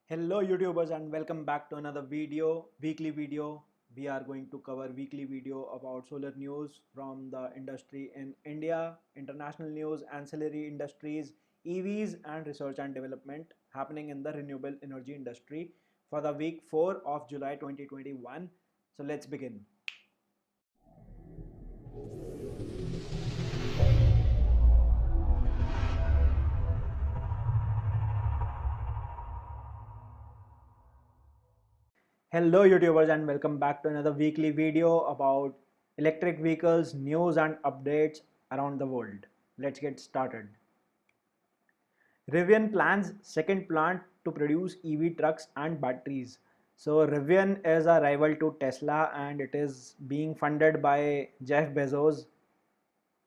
Hello YouTubers and welcome back to another weekly video. We are going to cover weekly video about solar news from the industry in India, international news, ancillary industries, EVs and research and development happening in the renewable energy industry for the week 4 of July 2021. So let's begin. Hello YouTubers and welcome back to another weekly video about electric vehicles, news and updates around the world. Let's get started. Rivian plans second plant to produce EV trucks and batteries. So Rivian is a rival to Tesla and it is being funded by Jeff Bezos,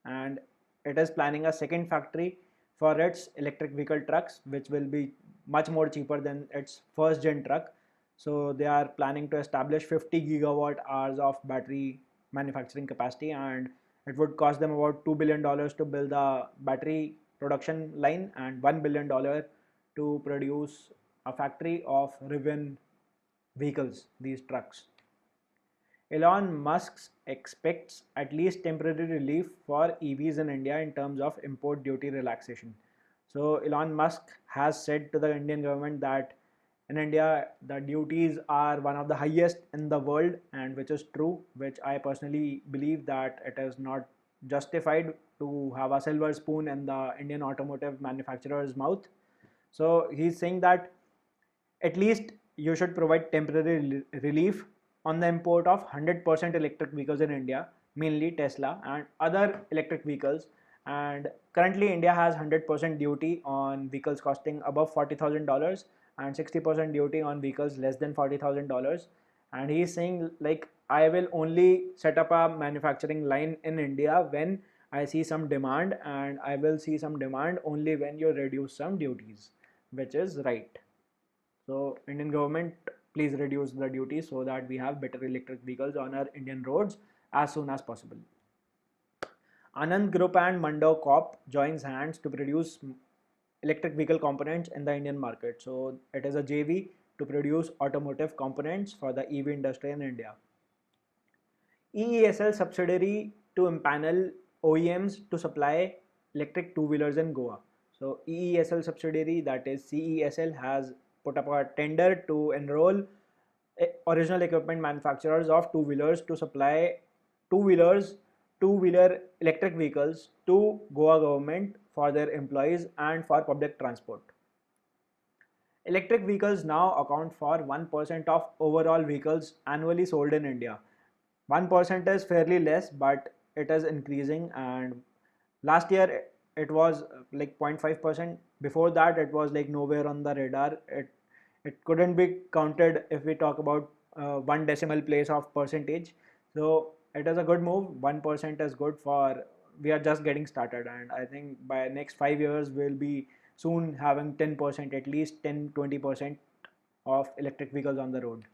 and it is planning a second factory for its electric vehicle trucks, which will be much more cheaper than its first gen truck. So they are planning to establish 50 gigawatt hours of battery manufacturing capacity, and it would cost them about $2 billion to build a battery production line and $1 billion to produce a factory of Rivian vehicles, these trucks. Elon Musk expects at least temporary relief for EVs in India in terms of import duty relaxation. So Elon Musk has said to the Indian government that in India the duties are one of the highest in the world, and which is true, which I personally believe that it is not justified to have a silver spoon in the Indian automotive manufacturer's mouth. So he's saying that at least you should provide temporary relief on the import of 100% electric vehicles in India, mainly Tesla and other electric vehicles. And currently, India has 100% duty on vehicles costing above $40,000 and 60% duty on vehicles less than $40,000. And he is saying, like, I will only set up a manufacturing line in India when I see some demand, and I will see some demand only when you reduce some duties, which is right. So Indian government, please reduce the duty so that we have better electric vehicles on our Indian roads as soon as possible. Anand Group and Mando Corp joins hands to produce electric vehicle components in the Indian market. So it is a JV to produce automotive components for the EV industry in India. EESL subsidiary to empanel OEMs to supply electric two-wheelers in Goa. So EESL subsidiary, that is CESL, has put up a tender to enroll original equipment manufacturers of two-wheelers to supply two-wheelers, two-wheeler electric vehicles to Goa government for their employees and for public transport. Electric vehicles now account for 1% of overall vehicles annually sold in India. 1% is fairly less, but it is increasing, and last year it was like 0.5%. Before that it was like nowhere on the radar. It couldn't be counted if we talk about one decimal place of percentage. So it is a good move. 1% is good for, we are just getting started, and I think by next 5 years we'll be soon having 10%, at least 10-20% of electric vehicles on the road.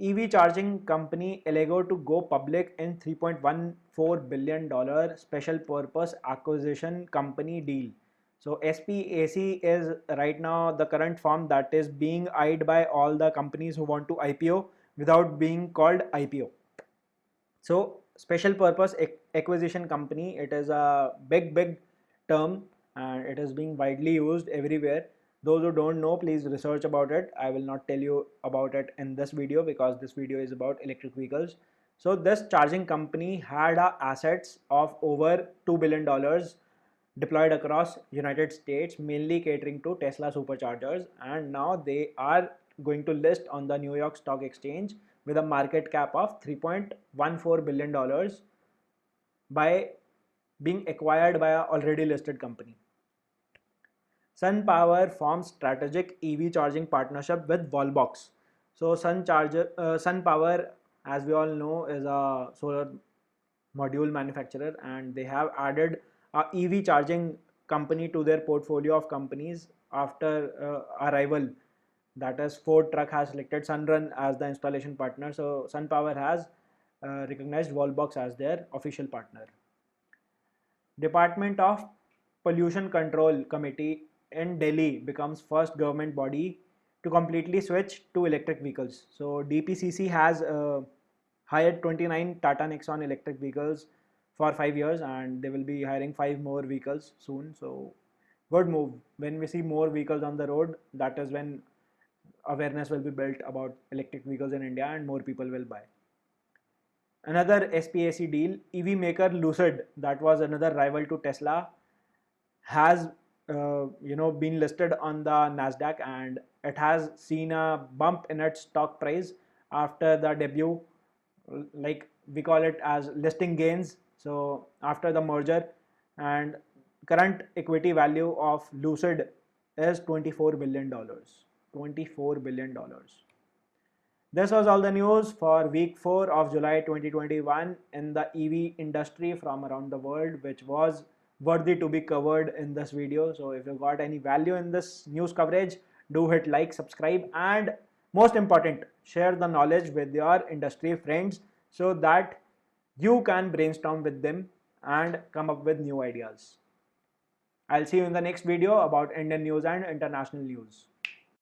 EV charging company Allego to go public in $3.14 billion special purpose acquisition company deal. So SPAC is right now the current firm that is being eyed by all the companies who want to IPO without being called IPO. So special purpose acquisition company, it is a big term and it is being widely used everywhere. Those who don't know, please research about it. I will not tell you about it in this video because this video is about electric vehicles. So this charging company had assets of over $2 billion deployed across United States, mainly catering to Tesla superchargers, and now they are going to list on the New York Stock Exchange with a market cap of $3.14 billion by being acquired by an already listed company. SunPower forms strategic EV charging partnership with Wallbox. So SunPower, as we all know, is a solar module manufacturer, and they have added a EV charging company to their portfolio of companies after arrival. That is, Ford Truck has selected Sunrun as the installation partner. So SunPower has recognized Wallbox as their official partner. Department of Pollution Control Committee in Delhi becomes first government body to completely switch to electric vehicles. So DPCC has hired 29 Tata Nexon electric vehicles for 5 years, and they will be hiring 5 more vehicles soon. So good move. When we see more vehicles on the road, that is when awareness will be built about electric vehicles in India and more people will buy. Another SPAC deal, EV maker Lucid, that was another rival to Tesla, has been listed on the Nasdaq, and it has seen a bump in its stock price after the debut, like we call it as listing gains. So after the merger, and current equity value of Lucid is $24 billion. $24 billion. This was all the news for week 4 of July 2021 in the EV industry from around the world, which was worthy to be covered in this video. So if you got any value in this news coverage, do hit like, subscribe, and most important, share the knowledge with your industry friends so that you can brainstorm with them and come up with new ideas. I'll see you in the next video about Indian news and international news.